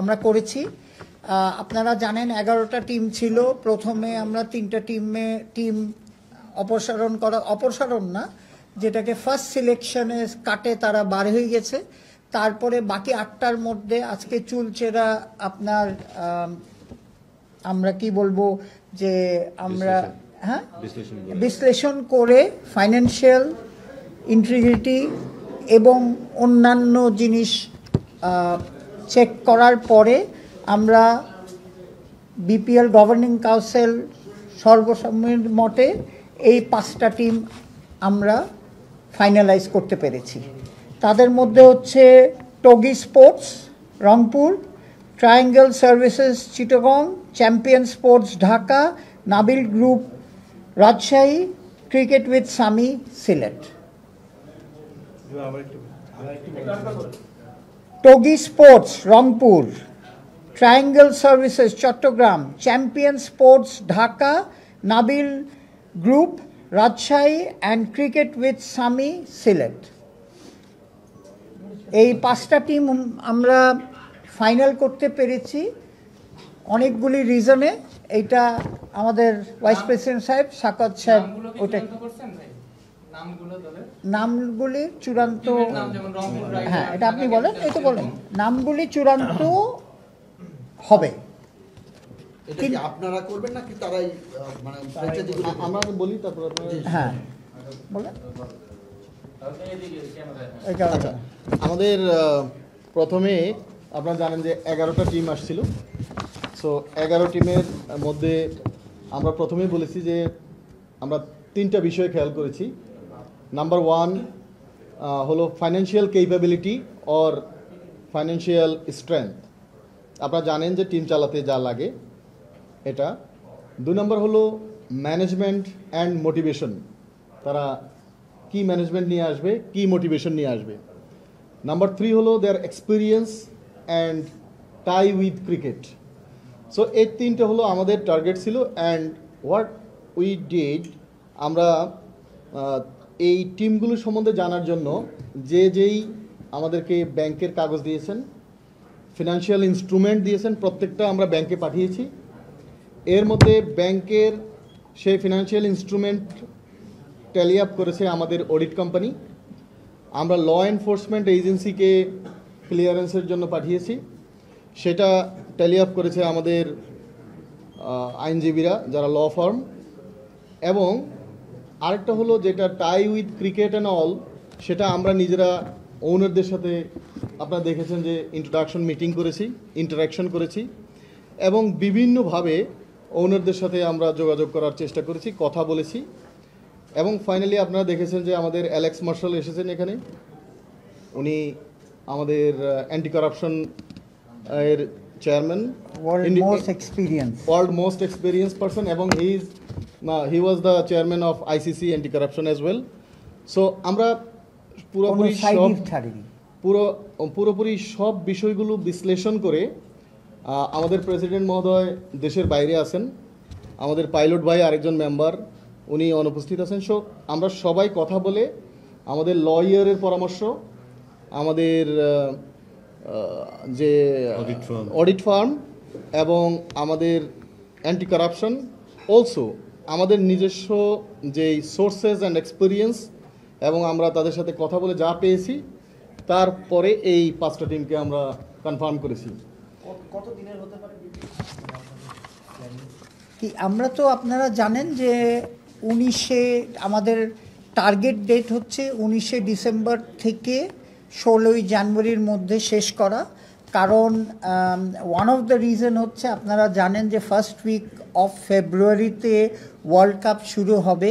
আমরা করেছি। আপনারা জানেন 11টা টিম ছিল। প্রথমে আমরা 3টা টিম অপসারণ না, যেটাকে ফার্স্ট সিলেকশনে কাটে তারা বার হয়ে গেছে। তারপরে বাকি 8টার মধ্যে আজকে চুলচেরা আপনার আমরা কি বলবো যে আমরা বিশ্লেষণ করে ফাইন্যান্সিয়াল ইন্টিগ্রিটি এবং অন্যান্য জিনিস চেক করার পরে আমরা বিপিএল গভর্নিং কাউন্সিল সর্বসম্মতে এই 5টা টিম আমরা ফাইনালাইজ করতে পেরেছি। তাদের মধ্যে হচ্ছে Toggi sports Rangpur, triangle services Chittagong, champion sports Dhaka, Nabil group Rajshahi, cricket with Sami Sylhet. Toggi sports Rangpur, triangle services Chattogram, champion sports Dhaka, Nabil group Rajshahi and cricket with Sami Sylhet. এই 5টা টিম আমরা ফাইনাল করতে পেরেছি অনেকগুলি রিজনে। এইটা আমাদের ভাইস প্রেসিডেন্ট সাহেব সাকাত সাহেব ওইটা নামগুলি চূড়ান্ত, হ্যাঁ এটা আপনি বলেন, এই তো বলেন নামগুলি চূড়ান্ত হবে। আপনারা করবেন নাকি তারাই, মানে আমরা বলি তারপর হ্যাঁ বলেন। আমাদের প্রথমে আপনারা জানেন যে 11টা টিম আসছিল। সো 11 টিমের মধ্যে আমরা প্রথমেই বলেছি যে আমরা 3টা বিষয় খেয়াল করেছি। নাম্বার 1 হলো financial capability or financial strength. আপনারা জানেন যে টিম চালাতে যা লাগে এটা। 2 নম্বর হলো ম্যানেজমেন্ট অ্যান্ড মোটিভেশন, তারা কি ম্যানেজমেন্ট নিয়ে আসবে, কি মোটিভেশন নিয়ে আসবে। নাম্বার 3 হলো their experience and tie with cricket. So এই 3টে হলো আমাদের টার্গেট ছিল। অ্যান্ড হোয়াট উই ডিড, আমরা এই টিমগুলো সম্বন্ধে জানার জন্য যেই আমাদেরকে ব্যাংকের কাগজ দিয়েছেন, ফিনান্সিয়াল ইনস্ট্রুমেন্ট দিয়েছেন, প্রত্যেকটা আমরা ব্যাংকে পাঠিয়েছি। এর মধ্যে ব্যাংকের সেই ফিনান্সিয়াল ইনস্ট্রুমেন্ট ট্যালি আপ করেছে আমাদের অডিট কোম্পানি। আমরা ল এনফোর্সমেন্ট এজেন্সিকে ক্লিয়ারেন্সের জন্য পাঠিয়েছি, সেটা ট্যালি আপ করেছে আমাদের আইনজীবীরা যারা ল ফার্ম। এবং আরেকটা হলো যেটা টাই উইথ ক্রিকেট অ্যান্ড অল, সেটা আমরা নিজেরা ওনারদের সাথে আপনারা দেখেছেন যে ইন্ট্রোডাকশন মিটিং করেছি, ইন্টারাকশন করেছি এবং বিভিন্নভাবে ওনারদের সাথে আমরা যোগাযোগ করার চেষ্টা করেছি, কথা বলেছি। এবং ফাইনালি আপনারা দেখেছেন যে আমাদের অ্যালেক্স মার্শাল এসেছেন এখানে। উনি আমাদের অ্যান্টি কারাপশন এর chairman, world most experience person, এবং he was the chairman of ICC anti corruption as well. So আমরা পুরোপুরি সব বিষয়গুলো বিশ্লেষণ করে আমাদের প্রেসিডেন্ট মহোদয় দেশের বাইরে আছেন, আমাদের পাইলট ভাই আরেকজন মেম্বার উনি অনুপস্থিত আছেন। সো আমরা সবাই কথা বলে আমাদের লয়ারের পরামর্শ, আমাদের যে অডিট ফার্ম এবং আমাদের অ্যান্টি কারাপশন, অলসো আমাদের নিজস্ব যেই সোর্সেস অ্যান্ড এক্সপিরিয়েন্স, এবং আমরা তাদের সাথে কথা বলে যা পেয়েছি তারপরে এই 5টা টিমকে আমরা কনফার্ম করেছি। কত দিনের হতে পারে কি? আমরা তো আপনারা জানেন যে 19-এ আমাদের টার্গেট ডেট হচ্ছে 19শে ডিসেম্বর থেকে 16ই জানুয়ারির মধ্যে শেষ করা। কারণ ওয়ান অফ দ্য রিজন হচ্ছে আপনারা জানেন যে ফার্স্ট উইক অফ ফেব্রুয়ারিতে ওয়ার্ল্ড কাপ শুরু হবে।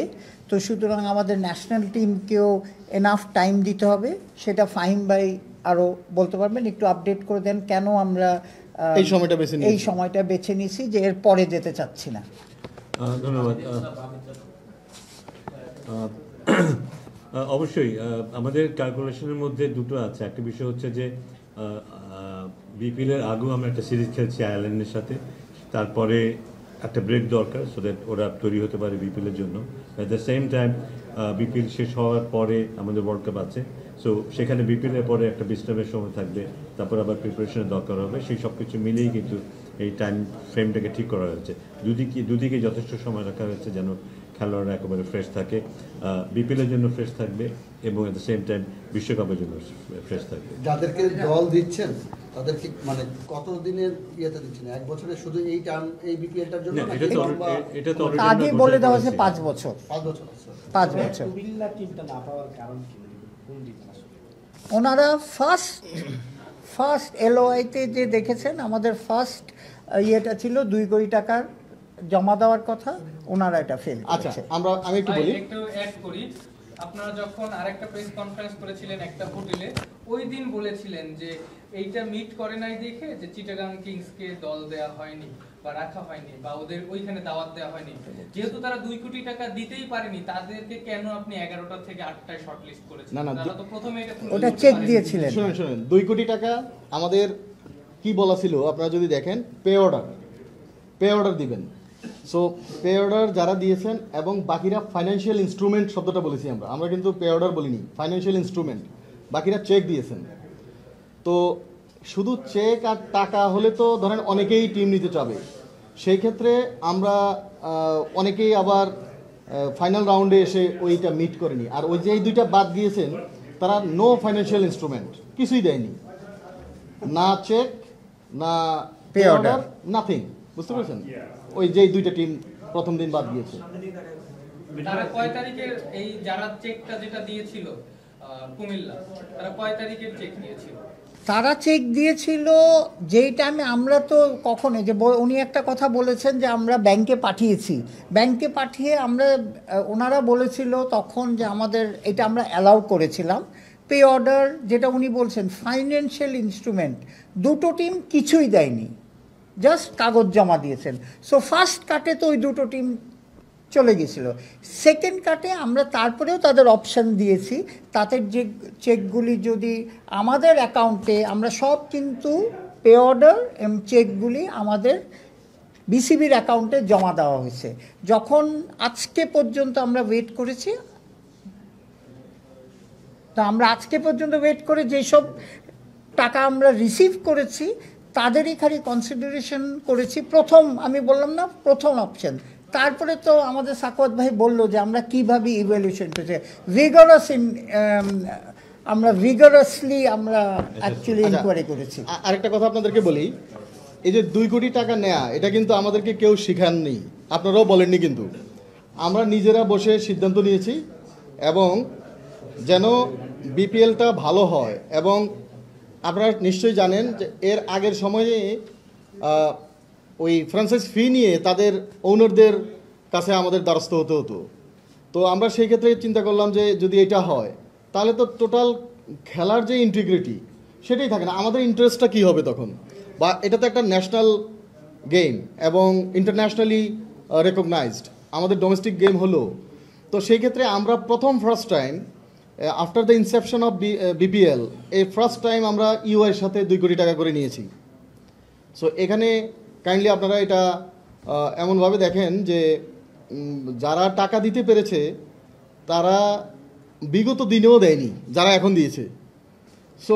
তো সুতরাং আমাদের ন্যাশনাল টিমকেও এনাফ টাইম দিতে হবে। সেটা ফাহিম ভাই আরও বলতে পারবেন, একটু আপডেট করে দেন কেন আমরা এই সময়টা বেছে নিয়েছি, যে এর পরে যেতে চাচ্ছি না। ধন্যবাদ। অবশ্যই আমাদের ক্যালকুলেশনের মধ্যে দুটো আছে। একটা বিষয় হচ্ছে যে বিপিএলের আগেও আমরা একটা সিরিজ খেলছি আয়ারল্যান্ডের সাথে, তারপরে একটা ব্রেক দরকার সো দ্যাট ওরা তৈরি হতে পারে বিপিএলের জন্য। At the same time BPL শেষ হওয়ার পরে আমাদের ওয়ার্ল্ড কাপ আছে, সো সেখানে বিপিএলের পরে একটা বিশ্রামের সময় থাকবে, তারপর আবার প্রিপারেশনের দরকার হবে, সেই সব কিছু মিলেই কিন্তু এই টাইম ফ্রেমটাকে ঠিক করা হয়েছে। দুদিকে যথেষ্ট সময় রাখা হয়েছে যেন খেলোয়াড়রা একেবারে ফ্রেশ থাকে, বিপিএলের জন্য ফ্রেশ থাকবে এবং এট দ্য সেম টাইম বিশ্বকাপের জন্য ফ্রেশ থাকবে। যাদেরকে দল দিচ্ছেন তাদেরকে মানে কত দিনের ইয়েতে দিচ্ছেন, এক বছরে শুধু এই টার্ম এই বিপিএলটার জন্য না, নাকি এটা তো লম্বা- এটা তো already আগে আমরা বলে ঘোষণা দেওয়া হয়েছে করেছি। 5 বছর, 5 বছর আছে। 5 বছর। কুমিল্লা টিমটা না পাওয়ার কারণ কি, কোন রিজন আসলে? ওনারা ফার্স্ট এলওআইতে যে দেখেছেন আমাদের ফার্স্ট ইয়েটা ছিল 2 কোটি টাকার জমা দেওয়ার কথা, ওনারা এটা ফেল আচ্ছা করেছে। আমি একটু ভাই, বলি। একটু অ্যাড করি। আপনারা যখন আরেকটা প্রেস কনফারেন্স করেছিলেন একটা হোটেলে, ওই দিন বলেছিলেন যে এইটা মিট করে নাই দেখে যে চিটাগাং কিংসকে দল দেয়া হয়নি বা রাখা হয়নি বা ওদের ওইখানে দাওয়াত দেওয়া হয়নি। যেহেতু তারা 2 কোটি টাকা দিতেই পারেনি, তাদেরকে কেন আপনি 11টা থেকে 8টায় শর্টলিস্ট করেছেন? না, তারা তো প্রথমে এটা তুলে ওটা ধরতে চেক পারেনি। দিয়েছিলেন। শুনেন 2 কোটি টাকা আমাদের কি বলা ছিল, আপনারা যদি দেখেন পে অর্ডার দিবেন। সো পে অর্ডার যারা দিয়েছেন এবং বাকিরা ফাইন্যান্সিয়াল ইনস্ট্রুমেন্ট শব্দটা বলেছি আমরা কিন্তু পে অর্ডার বলিনি, ফাইন্যান্সিয়াল ইনস্ট্রুমেন্ট, বাকিরা চেক দিয়েছেন। তো শুধু চেক আর টাকা হলে তো ধরেন অনেকেই টিম নিতে চাবে, সেই ক্ষেত্রে আমরা অনেকেই আবার ফাইনাল রাউন্ডে এসে ওইটা মিট করেনি। আর ওই যে এই 2টা বাদ দিয়েছেন তারা নো ফাইন্যান্সিয়াল ইনস্ট্রুমেন্ট, কিছুই দেয়নি, না চেক না pay Pay order, order, nothing. বুঝতে পেরেছেন? ওই যে 2টা টিম প্রথম দিন বাদ দিয়েছে। তারা কয় তারিখের এই যারা চেকটা যেটা দিয়েছিল কুমিল্লা, তারা কয় তারিখের চেক দিয়েছিল? তারা চেক দিয়েছিল যেই টাইমে আমরা তো কখনো যে উনি একটা কথা বলেছেন যে আমরা ব্যাংকে পাঠিয়েছি, ব্যাংকে পাঠিয়ে আমরা ওনারা বলেছিল তখন যে আমাদের এটা আমরা অ্যালাউ করেছিলাম। পে অর্ডার যেটা উনি বলছেন ফাইন্যান্সিয়াল ইনস্ট্রুমেন্ট, 2টো টিম কিছুই দেয়নি, জাস্ট কাগজ জমা দিয়েছেন। সো ফার্স্ট কাটে তো ওই 2টো টিম চলে গেছিলো। সেকেন্ড কাটে আমরা তারপরেও তাদের অপশান দিয়েছি, তাদের যে চেকগুলি যদি আমাদের অ্যাকাউন্টে, আমরা সব কিন্তু পে অর্ডার এবং চেকগুলি আমাদের বিসিবির অ্যাকাউন্টে জমা দেওয়া হয়েছে। যখন আজকে পর্যন্ত আমরা ওয়েট করেছি, তো আমরা আজকে পর্যন্ত ওয়েট করে যেসব টাকা আমরা রিসিভ করেছি তাদেরই খালি কনসিডারেশন করেছি। প্রথম আমি বললাম না, প্রথম অপশন। তারপরে তো আমাদের সাকওয়াত ভাই বলল যে আমরা কীভাবে ইভ্যালুয়েশন করেছি, ভিগারাসলি আমরা অ্যাকচুয়ালি আচ্ছা, ইনকোয়ারি করেছি। আরেকটা কথা আপনাদেরকে বলি, এই যে 2 কোটি টাকা নেয়া, এটা কিন্তু আমাদেরকে কেউ শিখাননি, আপনারাও বলেননি, কিন্তু আমরা নিজেরা বসে সিদ্ধান্ত নিয়েছি এবং যেন বিপিএলটা ভালো হয়। এবং আপনারা নিশ্চয়ই জানেন যে এর আগের সময়ে ওই ফ্র্যাঞ্চাইজ ফি নিয়ে তাদের ওনারদের কাছে আমাদের দ্বারস্থ হতে হতো। তো আমরা সেই ক্ষেত্রে চিন্তা করলাম যে যদি এটা হয় তাহলে তো টোটাল খেলার যে ইন্টিগ্রিটি সেটাই থাকে না, আমাদের ইন্টারেস্টটা কী হবে তখন? বা এটা তো একটা ন্যাশনাল গেম এবং ইন্টারন্যাশনালি রেকগনাইজড, আমাদের ডোমেস্টিক গেম হলো। তো সেই ক্ষেত্রে আমরা first time after the Inception of BPL এই ফার্স্ট টাইম আমরা ইউআইয়ের সাথে 2 কোটি টাকা করে নিয়েছি। সো এখানে কাইন্ডলি আপনারা এটা এমনভাবে দেখেন যে যারা টাকা দিতে পেরেছে তারা বিগত দিনেও দেয়নি, যারা এখন দিয়েছে। সো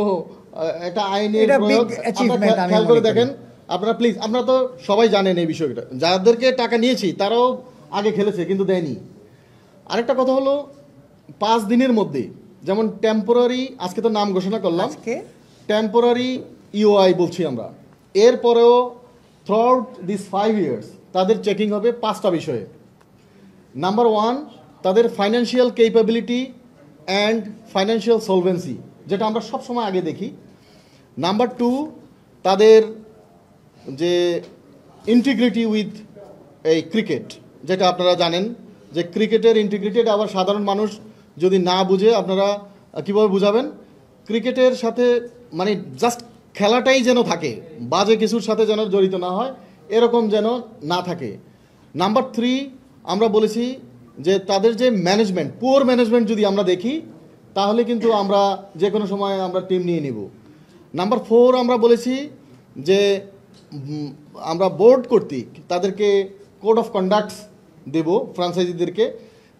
একটা আইনের এটা big প্রয়োগ, achievement আপনারা আমি খেয়াল মনে করে করি। দেখেন, আপনারা প্লিজ, আপনারা তো সবাই জানেন এই বিষয়টা, যাদেরকে টাকা নিয়েছি তারাও আগে খেলেছে কিন্তু দেয়নি। আরেকটা কথা হলো 5 দিনের মধ্যে, যেমন টেম্পোরারি, আজকে তো নাম ঘোষণা করলাম, আজকে টেম্পোরারি ইউআই বলছি আমরা, এরপরেও থ্রুআউট দিস 5 ইয়ার্স তাদের চেকিং হবে 5টা বিষয়ে। নাম্বার 1, তাদের financial capability and financial solvency, যেটা আমরা সব সময় আগে দেখি। নাম্বার 2, তাদের যে ইন্টিগ্রিটি উইথ এই ক্রিকেট, যেটা আপনারা জানেন যে ক্রিকেটের ইন্টিগ্রিটেড, আবার সাধারণ মানুষ যদি না বুঝে আপনারা কীভাবে বুঝাবেন? ক্রিকেটের সাথে মানে জাস্ট খেলাটাই যেন থাকে, বাজে কিছুর সাথে যেন জড়িত না হয়, এরকম যেন না থাকে। নাম্বার 3, আমরা বলেছি যে তাদের যে ম্যানেজমেন্ট, পুয়ার ম্যানেজমেন্ট যদি আমরা দেখি তাহলে কিন্তু আমরা যে কোনো সময় আমরা টিম নিয়ে নিব। নাম্বার 4, আমরা বলেছি যে আমরা বোর্ড কর্তৃক তাদেরকে কোড অফ কন্ডাক্টস দেব ফ্রাঞ্চাইজিদেরকে,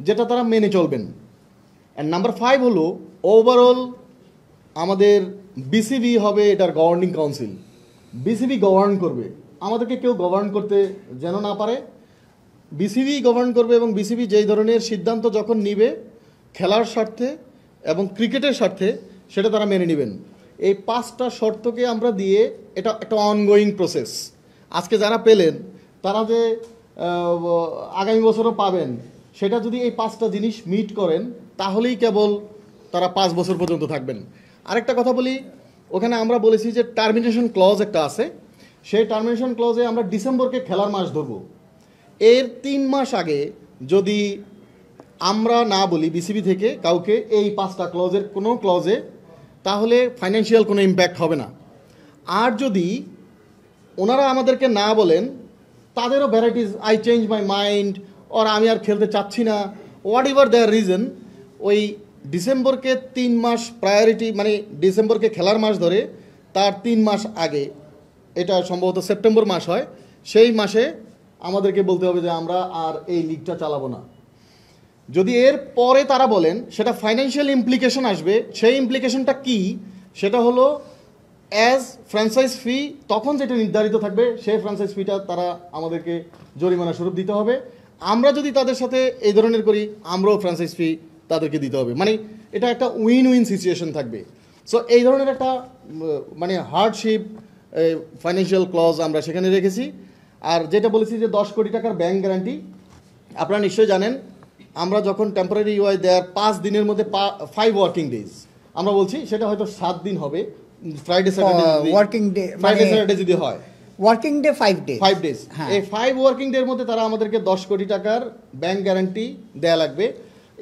যেটা তারা মেনে চলবেন। অ্যান্ড নাম্বার 5 হলো ওভারঅল আমাদের বিসিবি হবে এটার গভর্নিং কাউন্সিল, বিসিবি গভর্ন করবে, আমাদেরকে কেউ গভর্ন করতে যেন না পারে, বিসিবি গভর্ন করবে। এবং বিসিবি যেই ধরনের সিদ্ধান্ত যখন নিবে খেলার স্বার্থে এবং ক্রিকেটের স্বার্থে সেটা তারা মেনে নেবেন। এই 5টা শর্তকে আমরা দিয়ে এটা একটা অনগোয়িং প্রসেস। আজকে যারা পেলেন তারা যে আগামী বছরও পাবেন, সেটা যদি এই 5টা জিনিস মিট করেন তাহলেই কেবল তারা 5 বছর পর্যন্ত থাকবেন। আরেকটা কথা বলি, ওখানে আমরা বলেছি যে টার্মিনেশন ক্লজ একটা আছে, সেই টার্মিনেশন ক্লজে আমরা ডিসেম্বরকে খেলার মাস ধরবো। এর 3 মাস আগে যদি আমরা না বলি বিসিবি থেকে কাউকে এই 5টা ক্লজের কোনো ক্লজে, তাহলে ফাইন্যান্সিয়াল কোনো ইম্প্যাক্ট হবে না। আর যদি ওনারা আমাদেরকে না বলেন, তাদেরও varieties, I change my mind, ওর আমি আর খেলতে চাচ্ছি না, হোয়াট এভার দেয়ার রিজন, ওই ডিসেম্বরকে 3 মাস প্রায়োরিটি, মানে ডিসেম্বরকে খেলার মাস ধরে তার 3 মাস আগে, এটা সম্ভবত সেপ্টেম্বর মাস হয়, সেই মাসে আমাদেরকে বলতে হবে যে আমরা আর এই লিগটা চালাবো না। যদি এর পরে তারা বলেন, সেটা ফাইন্যান্সিয়াল ইমপ্লিকেশন আসবে। সেই ইমপ্লিকেশনটা কি? সেটা হলো অ্যাজ ফ্র্যাঞ্চাইজ ফি, তখন যেটা নির্ধারিত থাকবে সেই ফ্র্যাঞ্চাইজ ফিটা তারা আমাদেরকে জরিমানা স্বরূপ দিতে হবে। আমরা যদি তাদের সাথে এই ধরনের করি, আমরাও ফ্র্যাঞ্চাইজ ফি তাদেরকে দিতে হবে। মানে এটা একটা উইন উইন সিচুয়েশন থাকবে। সো এই ধরনের একটা মানে হার্ডশিপ ফাইন্যান্সিয়াল ক্লজ আমরা সেখানে রেখেছি। আর যেটা বলেছি যে 10 কোটি টাকার ব্যাংক গ্যারান্টি, আপনারা নিশ্চয়ই জানেন আমরা যখন টেম্পোরারি ইউআই দেওয়ার 5 দিনের মধ্যে 5 ওয়ার্কিং ডেজ আমরা বলছি, সেটা হয়তো 7 দিন হবে, Friday Saturday working day, Friday Saturday যদি হয়, ওয়ার্কিং ডে 5 ডেজ। এই 5 ওয়ার্কিং ডের মধ্যে তারা আমাদেরকে 10 কোটি টাকার ব্যাংক গ্যারান্টি দেয়া লাগবে।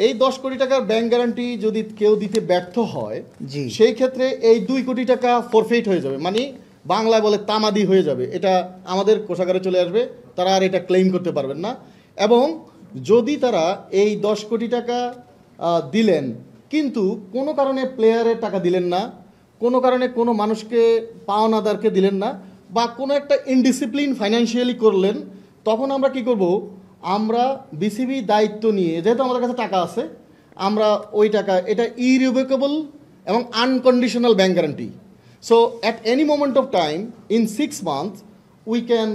এই 10 কোটি টাকার ব্যাংক গ্যারান্টি যদি কেউ দিতে ব্যর্থ হয়, সেই ক্ষেত্রে এই 2 কোটি টাকা ফরফেইট হয়ে যাবে, মানে বাংলায় বলে তামাদি হয়ে যাবে। এটা আমাদের কোষাগারে চলে আসবে, তারা আর এটা ক্লেম করতে পারবেন না। এবং যদি তারা এই 10 কোটি টাকা দিলেন কিন্তু কোনো কারণে প্লেয়ারের টাকা দিলেন না, কোনো কারণে কোনো মানুষকে পাওনাদারকে দিলেন না, বা কোনো একটা ইনডিসিপ্লিন ফাইন্যান্সিয়ালি করলেন, তখন আমরা কি করব? আমরা বিসিবি দায়িত্ব নিয়ে, যেহেতু আমাদের কাছে টাকা আছে, আমরা ওই টাকা, এটা ইরিভোকেবল এবং unconditional bank guarantee. So at any moment of time in 6 months we can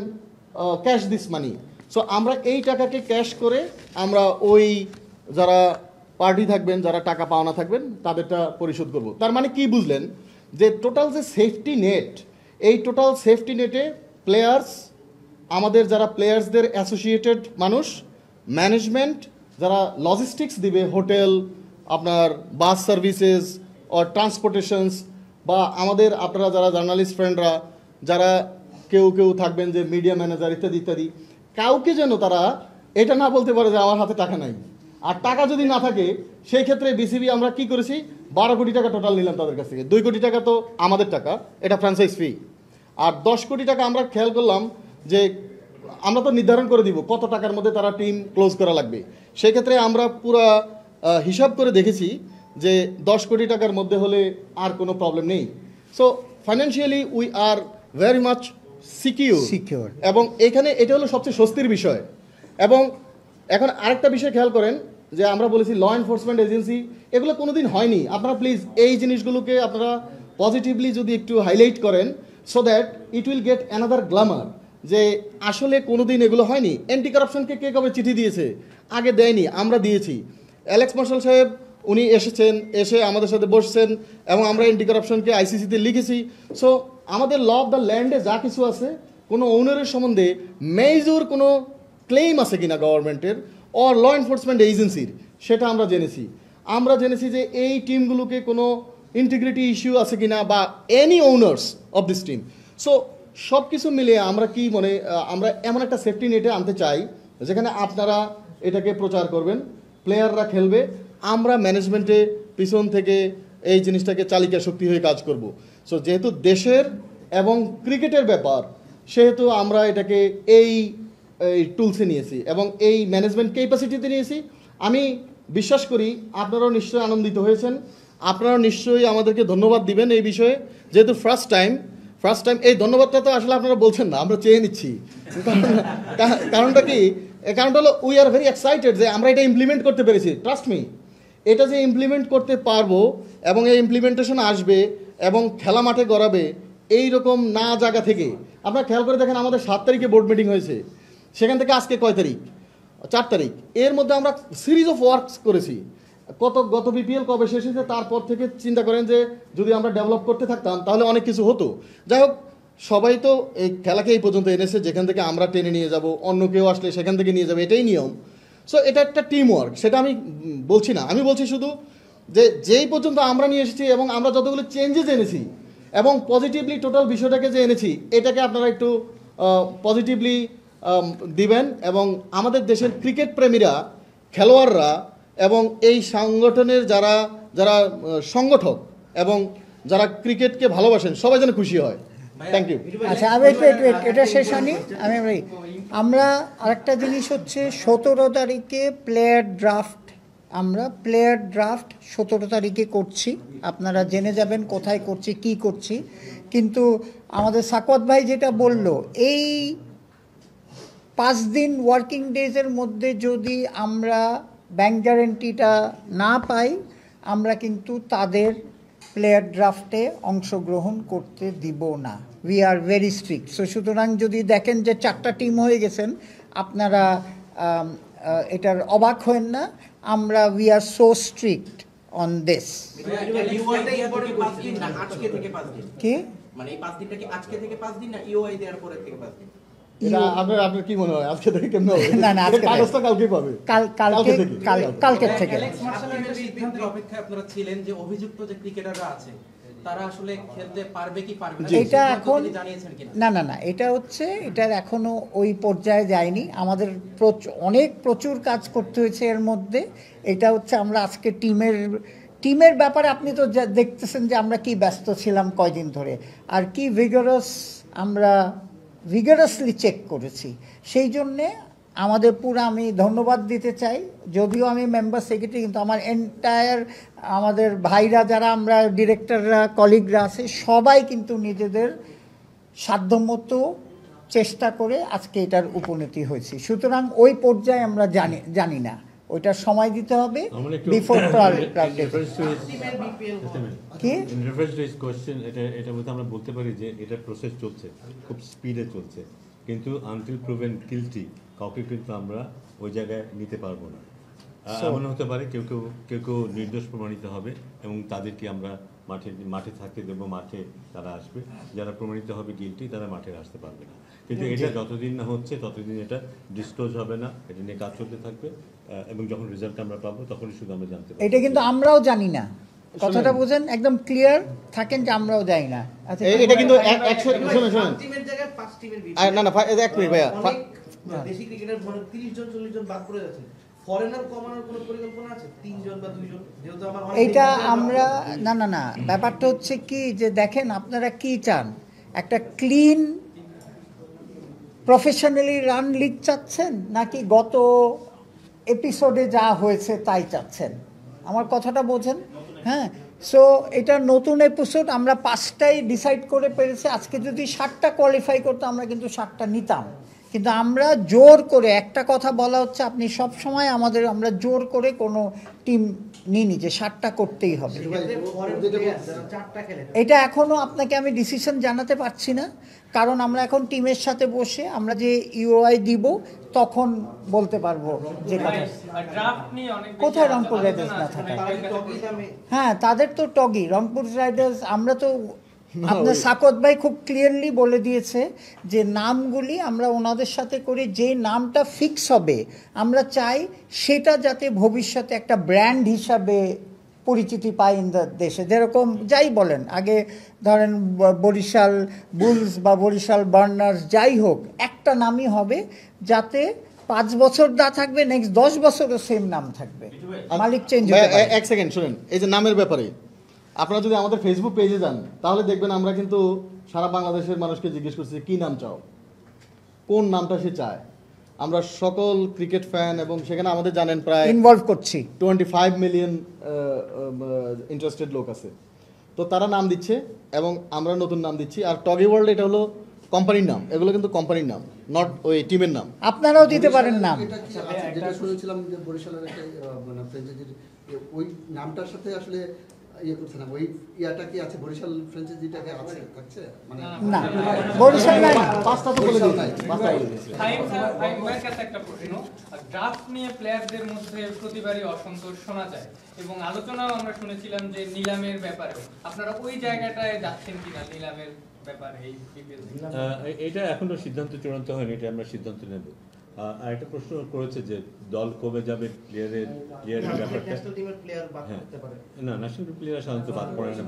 cash this money. So আমরা এই টাকাকে ক্যাশ করে আমরা ওই যারা পার্টি থাকবেন, যারা টাকা পাওনা থাকবেন, তাদেরটা পরিশোধ করব। তার মানে কি বুঝলেন? যে টোটাল যে সেফটি নেট, এই টোটাল সেফটি নেটে প্লেয়ার্স, আমাদের যারা প্লেয়ার্সদের অ্যাসোসিয়েটেড মানুষ, ম্যানেজমেন্ট, যারা লজিস্টিক্স দিবে, হোটেল, আপনার বাস সার্ভিসেস অর ট্রান্সপোর্টেশনস, বা আমাদের আপনারা যারা জার্নালিস্ট ফ্রেন্ডরা, যারা কেউ কেউ থাকবেন যে মিডিয়া ম্যানেজার ইত্যাদি ইত্যাদি, কাউকে যেন তারা এটা না বলতে পারে যে আমার হাতে টাকা নাই। আর টাকা যদি না থাকে, সেই ক্ষেত্রে বিসিবি আমরা কি করেছি, 12 কোটি টাকা টোটাল নিলাম তাদের কাছ থেকে। 2 কোটি টাকা তো আমাদের টাকা, এটা ফ্র্যাঞ্চাইজ ফি। আর 10 কোটি টাকা আমরা খেয়াল করলাম যে আমরা তো নির্ধারণ করে দিব কত টাকার মধ্যে তারা টিম ক্লোজ করা লাগবে। সেক্ষেত্রে আমরা পুরা হিসাব করে দেখেছি যে 10 কোটি টাকার মধ্যে হলে আর কোনো প্রবলেম নেই। So financially we are very much secure. এবং এখানে এটা হলো সবচেয়ে স্বস্তির বিষয়। এবং এখন আরেকটা বিষয় খেয়াল করেন, যে আমরা বলেছি ল এনফোর্সমেন্ট এজেন্সি, এগুলো কোনোদিন হয়নি। আপনারা প্লিজ এই জিনিসগুলোকে আপনারা পজিটিভলি যদি একটু হাইলাইট করেন, so that it will get another Glamour, যে আসলে কোনোদিন এগুলো হয়নি। অ্যান্টি কারাপশনকে কে কবে চিঠি দিয়েছে? আগে দেয়নি, আমরা দিয়েছি। অ্যালেক্স মার্শাল সাহেব উনি এসেছেন, এসে আমাদের সাথে বসছেন, এবং আমরা অ্যান্টি কারাপশনকে আইসিসিতে লিখেছি। সো আমাদের ল অফ দ্য ল্যান্ডে যা কিছু আছে, কোনো ওনারের সম্বন্ধে মেজর কোনো ক্লেম আছে কিনা গভর্নমেন্টের অর ল এনফোর্সমেন্ট এজেন্সির, সেটা আমরা জেনেছি। আমরা জেনেছি যে এই টিমগুলোকে কোনো ইন্টিগ্রিটি ইস্যু আছে কিনা, বা any owners of this team. So সব কিছু মিলিয়ে আমরা কি আমরা এমন একটা সেফটি নেটে আনতে চাই, যেখানে আপনারা এটাকে প্রচার করবেন, প্লেয়াররা খেলবে, আমরা ম্যানেজমেন্টে পিছন থেকে এই জিনিসটাকে চালিকা শক্তি হয়ে কাজ করব। সো যেহেতু দেশের এবং ক্রিকেটের ব্যাপার, সেহেতু আমরা এটাকে এই টুলসে নিয়েছি এবং এই ম্যানেজমেন্ট ক্যাপাসিটিতে নিয়েছি। আমি বিশ্বাস করি আপনারাও নিশ্চয়ই আনন্দিত হয়েছেন, আপনারাও নিশ্চয়ই আমাদেরকে ধন্যবাদ দিবেন এই বিষয়ে, যেহেতু ফার্স্ট টাইম। এই ধন্যবাদটা তো আসলে আপনারা বলছেন না, আমরা চেয়ে নিচ্ছি। কারণটা কি? কারণটা হলো উই আর ভেরি এক্সাইটেড যে আমরা এটা ইমপ্লিমেন্ট করতে পেরেছি। ট্রাস্ট মি, এটা যে ইমপ্লিমেন্ট করতে পারবো এবং এই ইমপ্লিমেন্টেশন আসবে এবং খেলা মাঠে গড়াবে এই রকম না জায়গা থেকে আপনারা খেয়াল করে দেখেন, আমাদের 7 তারিখে বোর্ড মিটিং হয়েছে, সেখান থেকে আজকে কয় তারিখ, 4 তারিখ, এর মধ্যে আমরা সিরিজ অফ ওয়ার্কস করেছি। গত বিপিএল কবে শেষ হয়েছে তারপর থেকে চিন্তা করেন যে যদি আমরা ডেভেলপ করতে থাকতাম তাহলে অনেক কিছু হতো। যাই হোক, সবাই তো এই খেলাকে এই পর্যন্ত এনেছে, যেখান থেকে আমরা টেনে নিয়ে যাব, অন্য কেউ আসলে সেখান থেকে নিয়ে যাবে, এটাই নিয়ম। সো এটা একটা টিম ওয়ার্ক, সেটা আমি বলছি না, আমি বলছি শুধু যে যেই পর্যন্ত আমরা নিয়ে এসেছি এবং আমরা যতগুলো চেঞ্জেস এনেছি এবং পজিটিভলি টোটাল বিষয়টাকে যে এনেছি, এটাকে আপনারা একটু পজিটিভলি দিবেন। এবং আমাদের দেশের ক্রিকেট প্রেমীরা, খেলোয়াড়রা এবং এই সংগঠনের যারা যারা সংগঠক এবং যারা ক্রিকেটকে ভালোবাসেন সবাই যেন খুশি হয়। Thank you. আচ্ছা, এটা শেষ হয়নি, আমরা আরেকটা জিনিস হচ্ছে 17 তারিখে আমরা প্লেয়ার ড্রাফট 17 তারিখে করছি, আপনারা জেনে যাবেন কোথায় করছি, কি করছি। কিন্তু আমাদের সাকওয়াত ভাই যেটা বলল, এই 5 দিন ওয়ার্কিং ডেজের মধ্যে যদি আমরা ব্যাংক গ্যারেন্টিটা না পাই, আমরা কিন্তু তাদের প্লেয়ার ড্রাফটে অংশগ্রহণ করতে দিব না। We are very strict. So সুতরাং যদি দেখেন যে 4টা টিম হয়ে গেছেন, আপনারা এটার অবাক হয়েন না। আমরা we are so strict on this. কি মানে এই 5 দিনটা কি আজকে থেকে 5 দিন না ইওআই দেওয়ার পরে থেকে 5 দিন? এটা আপনার কি মনে হয় আজকে থেকে কেমন হবে? না, আজকে কাগজটা কালকে পাবে, কালকে থেকে। অপেক্ষায় আপনারা ছিলেন যে অভিযুক্ত যে ক্রিকেটাররা আছে তারা আসলে খেলতে পারবে কি পারবে না, এটা এখন জানিয়েছেন কিনা? না, এটা হচ্ছে, এটার এখনো ওই পর্যায়ে যায়নি। আমাদের প্রচুর কাজ করতে হয়েছে এর মধ্যে। এটা হচ্ছে আমরা আজকে টিমের ব্যাপারে আপনি তো দেখতেছেন যে আমরা কি ব্যস্ত ছিলাম কয়দিন ধরে, আর কি আমরা ভিগারাসলি চেক করেছি। সেই জন্যে আমাদের পুরো, আমি ধন্যবাদ দিতে চাই, যদিও আমি মেম্বার সেক্রেটারি, কিন্তু আমার আমাদের ভাইরা যারা আমরা ডিরেক্টররা, কলিগরা আছে, সবাই কিন্তু নিজেদের সাধ্যমতো চেষ্টা করে আজকে এটার উপনীতি হয়েছে। সুতরাং ওই পর্যায়ে আমরা জানি না, ওইটার সময় দিতে হবে বিফোর কি এটা বলতে আমরা বলতে পারি যে এটা প্রসেস চলছে, খুব স্পিডে চলছে, কিন্তু আনটিল প্রুভেন গিলটি কাউকে কিন্তু আমরা ওই জায়গায় নিতে পারবো না। এমন হতে পারে কেউ নির্দোষ প্রমাণিত হবে এবং তাদেরকে আমরা মাঠে থাকতে দেবো, মাঠে তারা আসবে। যারা প্রমাণিত হবে গিলটি তারা মাঠে আসতে পারবে না। কিন্তু এটা যতদিন না হচ্ছে ততদিন এটা ডিসক্লোজ হবে না, এটা নিয়ে কাজ চলতে থাকবে এবং যখন রেজাল্ট আমরা পাবো তখনই শুধু আমরা জানতে পারবো। এটা কিন্তু আমরাও জানি না, কথাটা বুঝেন, একদম ক্লিয়ার থাকেন যে আমরাও জানি না। আচ্ছা, এটা কিন্তু টিমের জায়গায় 5 টিমের না, এক মিনিট ভাইয়া, দেশি ক্রিকেটার 30 জন 40 জন বাদ পড়ে যাচ্ছে। ফরেনার কমানোর কোনো পরিকল্পনা আছে? 3 জন বা 2 জন, যেহেতু আমার এটা আমরা না, ব্যাপারটা হচ্ছে কি যে দেখেন, আপনারা কি চান, একটা ক্লিন প্রফেশনালি রান লিগ চাচ্ছেন নাকি গত এপিসোডে যা হয়েছে তাই চাচ্ছেন? আমার কথাটা বোঝেন। হ্যাঁ, সো এটা নতুন এপিসোড, আমরা 5টাই ডিসাইড করে পেরেছি। আজকে যদি 7টা কোয়ালিফাই করতো আমরা কিন্তু 7টা নিতাম, কিন্তু আমরা জোর করে, একটা কথা বলা হচ্ছে, আপনি সব সময় আমরা জোর করে কোনো টিম নিইনি যে 7টা করতেই হবে। এটা এখনও আপনাকে আমি ডিসিশন জানাতে পারছি না, কারণ আমরা এখন টিমের সাথে বসে আমরা যে ইউআই দিব তখন বলতে পারবো যে কথা। কোথায় রংপুর রাইডার্স না থাকে? হ্যাঁ, তাদের তো টগি, রংপুর রাইডার্স। আমরা তো, আপনার সাকওয়াত ভাই খুব ক্লিয়ারলি বলে দিয়েছে যে নামগুলি আমরা ওনাদের সাথে করে যে নামটা ফিক্স হবে, আমরা চাই সেটা যাতে ভবিষ্যতে একটা ব্র্যান্ড হিসাবে পরিচিতি পায় ইন দ্য দেশে। যেরকম যাই বলেন, আগে ধরেন বরিশাল বুলস বা বরিশাল বার্নার্স, যাই হোক, একটা নামই হবে যাতে 5 বছর না থাকবে, নেক্সট 10 বছরও সেম নাম থাকবে, মালিক চেঞ্জ হতে পারে। এক সেকেন্ড শুনেন, এই যে নামের ব্যাপারে আপনারা যদি আমাদের ফেসবুক পেজে যান তাহলে দেখবেন আমরা কিন্তু সারা বাংলাদেশের মানুষকে জিজ্ঞেস করছি কি নাম চাও, কোন নামটা সে চায়। আমরা সকল ক্রিকেট ফ্যান এবং সেখানে আমাদের জানেন প্রায় ইনভলভ করছি 25 মিলিয়ন ইন্টারেস্টেড লোক আছে, তো তারা নাম দিচ্ছে এবং আমরা নতুন নাম দিচ্ছি। আর টগি ওয়ার্ল্ড এটা হলো কোম্পানির নাম, এগুলো কিন্তু কোম্পানির নাম, নট ওই টিমের নাম। আপনারাও দিতে পারেন নাম। এটা কি আছে? যেটা শুনেছিলাম যে বরিশালের একটা মানে ফ্র্যাঞ্চাইজির ওই নামটার সাথে আসলে ইয়ে করছে না, ওই ইয়াটা কি আছে বরিশাল ফ্র্যাঞ্চাইজিটাকে আছে থাকছে মানে না, বরিশাল নাই। পাঁচটা তো বলে দিয়েছি, পাঁচটা বলে দিয়েছি। ফাহিম ভাইয়ের কাছে একটা প্রশ্ন, ড্রাফট নিয়ে প্লেয়ারদের মধ্যে প্রতিবারই অসন্তোষ শোনা যায় এবং আলোচনাও আমরা শুনেছিলাম যে নিলামের ব্যাপারেও আপনারা ওই জায়গাটায় যাচ্ছেন কিনা নিলামের ব্যাপারে এই বিপিএল এটা এখনো সিদ্ধান্ত চূড়ান্ত হয়নি, এটা আমরা সিদ্ধান্ত নেব। আর একটা প্রশ্ন করেছে যে দল কবে যাবে, প্লেয়ারের ব্যাপারটা। ন্যাশনাল টিমের প্লেয়ার বাদ হ্যাঁ, করতে পারে। না ন্যাশনাল প্লেয়ার সাধারণত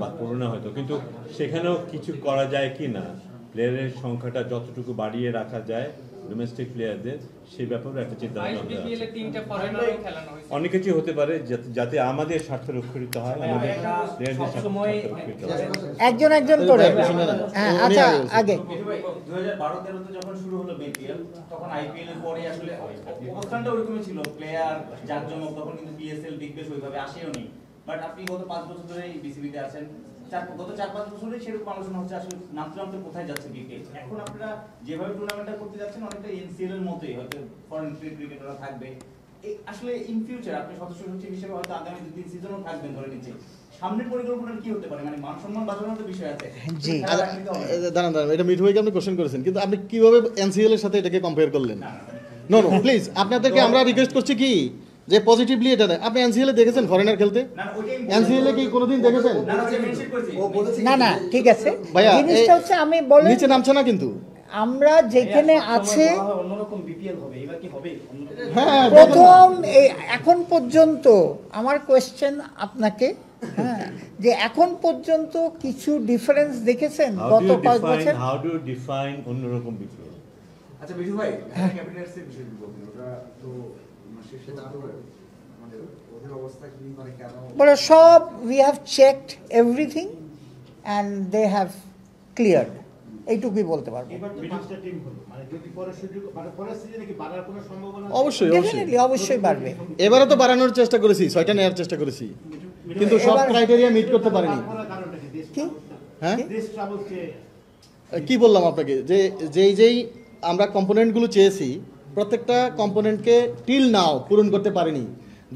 বাদ পড়ে না হয়তো, কিন্তু সেখানেও কিছু করা যায় কি না, প্লেয়ারের সংখ্যাটা যতটুকু বাড়িয়ে রাখা যায় ডোমেস্টিক প্লেয়ারদের, সেই ব্যাপারে একটা চিন্তা ভাবনা আমাদের আছে। বিপিএল এ 3টা ফরেনারও খেলানো হয়েছে। অনেক কিছু হতে পারে যাতে আমাদের স্বার্থ রক্ষিত হয়, আমাদের প্লেয়ারদের স্বার্থ রক্ষিত হয়। একজন একজন করে। হ্যাঁ, আচ্ছা, আগে 2012-13 যখন শুরু হলো বিপিএল, তখন আইপিএল এর পরে আসলে অবস্থানটা ওরকমই ছিল, প্লেয়ার জাঁকজমক, তখন কিন্তু পিএসএল বিগ ব্যাশ ওইভাবে আসেও নি। বাট আপনি গত 5 বছর ধরে বিসিবিতে আছেন, গত 4-5 বছরে সেরকম আলোচনা হচ্ছে আসলে নামতে নামতে কোথায় যাচ্ছে বিপিএল। এখন আপনারা যেভাবে টুর্নামেন্টটা করতে যাচ্ছেন অনেকটা এনসিএল এর মতোই, হয়তো ফরেন ক্রিকেটাররা থাকবে। আসলে ইন ফিউচার আপনি সদস্য সচিব হিসেবে হয়তো আগামী 2-3 সিজনও থাকবেন ধরে নিচ্ছে, সামনের পরিকল্পনা কি হতে পারে? মানে মান সম্মান বাঁচানোর তো বিষয় আছে। জি। দাঁড়ান, এটা মিঠু ভাইকে আপনি কোশ্চেন করেছেন, কিন্তু আপনি কিভাবে এনসিএল এর সাথে এটাকে কম্পেয়ার করলেন? নো প্লিজ, আপনাদেরকে আমরা রিকোয়েস্ট করছি কি যে পজিটিভলি এটা দেয়। আপনি এনসিএল এ দেখেছেন ফরেনার খেলতে? এনসিএল এ কি কোনোদিন দেখেছেন? ও বলেছে না না, ঠিক আছে। ভাইয়া, জিনিসটা হচ্ছে আমি বলি, নিচে নামছে না কিন্তু। আমরা যেখানে আছে অন্যরকম বিপিএল হবে, এবার কি হবে? হ্যাঁ, প্রথম এখন পর্যন্ত আমার কোয়েশ্চেন আপনাকে, হ্যাঁ, যে এখন পর্যন্ত কিছু ডিফারেন্স দেখেছেন গত কয়েক বছর? হাউ ডু ডিফাইন অন্যরকম বিপিএল? আচ্ছা বিশু ভাই, ক্যাপিটালস এর বিষয় বলবেন, ওটা তো শেষে আমাদের ওদের অবস্থা কি, মানে কেন বলে সব we have checked everything and they have cleared, এইটুকুই বলতে পারবো। এবার 5টা টিম হলো, মানে যদি পরের সুযোগ মানে পরের সিজনে কি বাড়ার কোনো সম্ভাবনা আছে? অবশ্যই ডেফিনেটলি, অবশ্যই বাড়বে। এবারে তো বাড়ানোর চেষ্টা করেছি, 6টা নেওয়ার চেষ্টা করেছি, কিন্তু সব এবার- ক্রাইটেরিয়া মিট করতে পারিনি। বাড়ার কারণটা কি? দেশ কি? হ্যাঁ, দেশ ট্রাভেল চেয়ে কি বললাম আপনাকে যে যেই আমরা কম্পোনেন্টগুলো চেয়েছি প্রত্যেকটা কম্পোনেন্টকে টিল নাও পূরণ করতে পারিনি।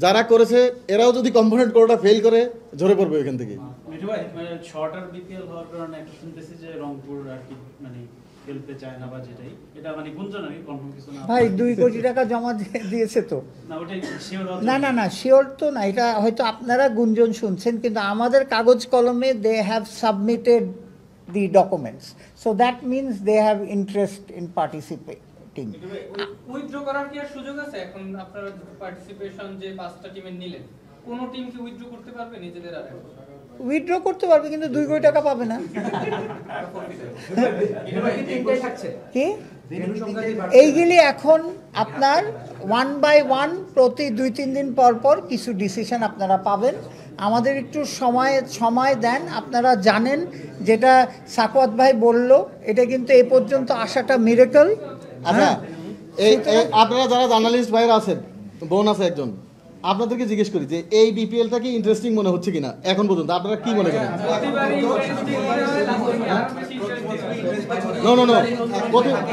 যারা করেছে এরাও যদি কম্পোনেন্ট কোনোটা ফেল করে ঝরে পড়বে এখান থেকে। মিঠু ভাই, মানে শর্টার বিপিএল হওয়ার কারণে একটা শুনতেছি যে রংপুর আর কি মানে খেলতে চায় না, বা যেটাই এটা মানে গুঞ্জন আর কি, কনফার্ম কিছু না। ভাই 2 কোটি টাকা জমা দিয়েছে তো। না ওটাই শিওর না না না, শিওর তো না, এটা হয়তো আপনারা গুঞ্জন শুনছেন, কিন্তু আমাদের কাগজ কলমে they have submitted the documents, so that means they have interest in participating. Withdraw করার কি আর সুযোগ আছে? এখন আপনারা পার্টিসিপেশন যে 5টা টিমের নিলেন, কোন টিম কি উইথড্র করতে পারবে নিজেদের? আর উইথড্র করতে পারবে, কিন্তু 2 কোটি টাকা পাবে না। কি এইগুলি এখন আপনার 1 বাই 1 প্রতি 2-3 দিন পর পর কিছু ডিসিশন আপনারা পাবেন। আমাদের একটু সময় দেন। আপনারা জানেন যেটা সাকওয়াত ভাই বলল, এটা কিন্তু এ পর্যন্ত আসাটা মিরাকল। আচ্ছা, আপনারা যারা জার্নালিস্ট ভাইরা আছেন, বোন আছে একজন, আপনাদেরকে জিজ্ঞেস করি যে এই বিপিএলটা কি ইন্টারেস্টিং মনে হচ্ছে কিনা এখন পর্যন্ত, আপনারা কি মনে করেন? নো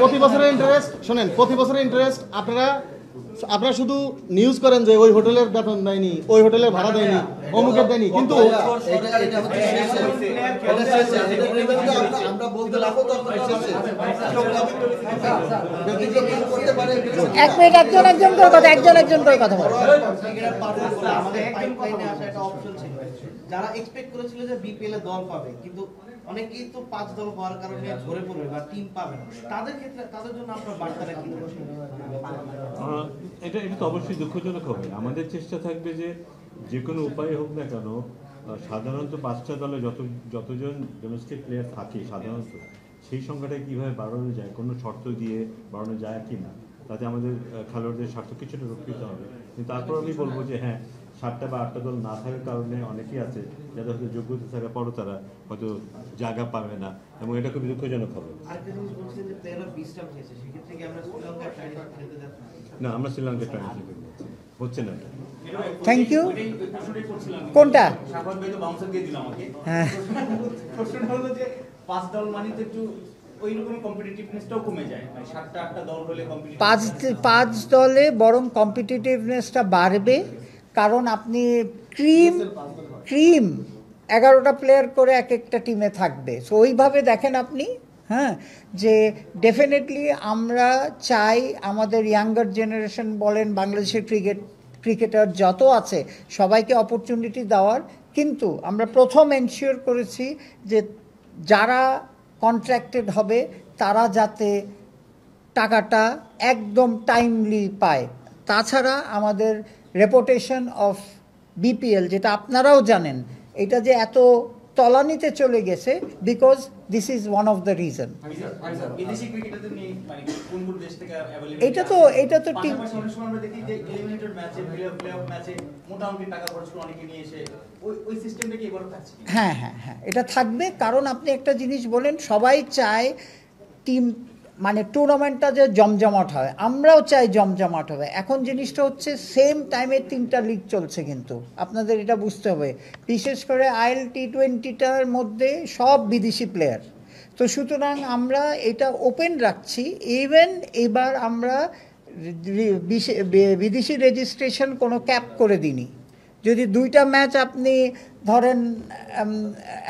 প্রতি বছরের ইন্টারেস্ট শোনেন, প্রতি বছরের ইন্টারেস্ট আপনারা শুধু নিউজ করেন যে ওই হোটেলের বেতন দেয়নি, ওই হোটেলের ভাড়া দেয়নি, অমুকের দেয়নি, কিন্তু আমরা বলতে লাগবো তো করতে পারে। 1 মিনিট, একজন করে কথা বলো। আমাদের পাইপলাইনে আসা একটা অপশন ছিল, যারা এক্সপেক্ট করেছিল যে বিপিএল এ দল পাবে, কিন্তু অনেকেই তো 5 দল হওয়ার কারণে ঝরে পড়বে বা টিম পাবে না, তাদের ক্ষেত্রে তাদের জন্য আপনার বার্তাটা কি? এটা তো অবশ্যই দুঃখজনক হবে। আমাদের চেষ্টা থাকবে যে কোনো উপায় হোক না কেন, সাধারণত 5টা দলে যতজন ডোমেস্টিক প্লেয়ার থাকে সাধারণত, সেই সংখ্যাটা কীভাবে বাড়ানো যায়, কোনো শর্ত দিয়ে বাড়ানো যায় কি না, তাতে আমাদের খেলোয়াড়দের স্বার্থ কিছুটা রক্ষিত হবে। কিন্তু তারপর আমি বলবো যে হ্যাঁ, 7টা বা 8টা দল না থাকার কারণে অনেকেই আছে যাদের হয়তো যোগ্যতা থাকার পরও তারা হয়তো জায়গা পাবে না, এবং এটা খুবই দুঃখজনক হবে। আরেকটা জিনিস বলছেন যে প্লেয়াররা বিশ্রাম চেয়েছে, সেক্ষেত্রে কি আমরা শ্রীলঙ্কার ট্রাইনাল খেলতে যাচ্ছি? না, আমরা শ্রীলঙ্কার ট্রাই হচ্ছে না এটা। Thank you. কোনটা? সাকওয়াত ভাই তো বাউন্সার দিয়ে দিল আমাকে। হ্যাঁ, প্রশ্নটা হলো যে 5 দল মানে তো একটু ওই রকম কম্পিটিটিভনেসটাও কমে যায়, মানে 7টা-8টা দল হলে পাঁচ দলে বরং কম্পিটিটিভনেসটা বাড়বে, কারণ আপনি ক্রিম 11টা প্লেয়ার করে এক একটা টিমে থাকবে। সো ওইভাবে দেখেন আপনি, হ্যাঁ, যে ডেফিনেটলি আমরা চাই আমাদের ইয়াঙ্গার জেনারেশন বলেন, বাংলাদেশের ক্রিকেটার যত আছে সবাইকে অপরচুনিটি দেওয়ার, কিন্তু আমরা প্রথম এনশিওর করেছি যে যারা কন্ট্রাক্টেড হবে তারা যাতে টাকাটা একদম টাইমলি পায়। তাছাড়া আমাদের রেপুটেশন অফ বিপিএল, যেটা আপনারাও জানেন, এটা যে এত তলানিতে চলে গেছে, because this is one of the reason. বিদেশি ক্রিকেটারদের নিয়ে মানে কোন কোন দেশ থেকে অ্যাভেলেবল, এটা তো ঠিক। অনেক সময় আমরা দেখি যে এলিমিনেটর ম্যাচে, প্লে অফ ম্যাচে মোটামুটি টাকা খরচ করে অনেকে নিয়ে এসে ওই সিস্টেমটা কি এবারও থাকছে? হ্যাঁ, এটা থাকবে, কারণ আপনি একটা জিনিস বলেন, সবাই চায় টিম মানে টুর্নামেন্টটা যে জমজমাট হয়, আমরাও চাই জমজমাট হবে। এখন জিনিসটা হচ্ছে সেম টাইমে 3টা লিগ চলছে, কিন্তু আপনাদের এটা বুঝতে হবে, বিশেষ করে আইএল টি20টার মধ্যে সব বিদেশি প্লেয়ার। তো সুতরাং আমরা এটা ওপেন রাখছি। ইভেন এবার আমরা বিদেশি রেজিস্ট্রেশন কোনো ক্যাপ করে দিইনি। যদি 2টা ম্যাচ আপনি ধরেন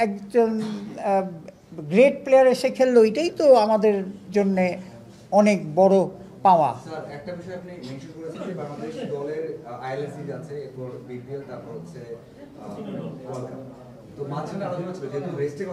একজন গ্রেট প্লেয়ার এসে খেললো, এটাই তো আমাদের জন্যে অনেক বড় পাওয়া। স্যার, একটা বিষয় আপনি মেনশন করেছেন যে বাংলাদেশ দলের আইএলএসি আছে, এরপর বিপিএল, তারপর হচ্ছে ওয়ার্ল্ড কাপ। তো মাঝখানে আলোচনা ছিল যেহেতু রেস্টে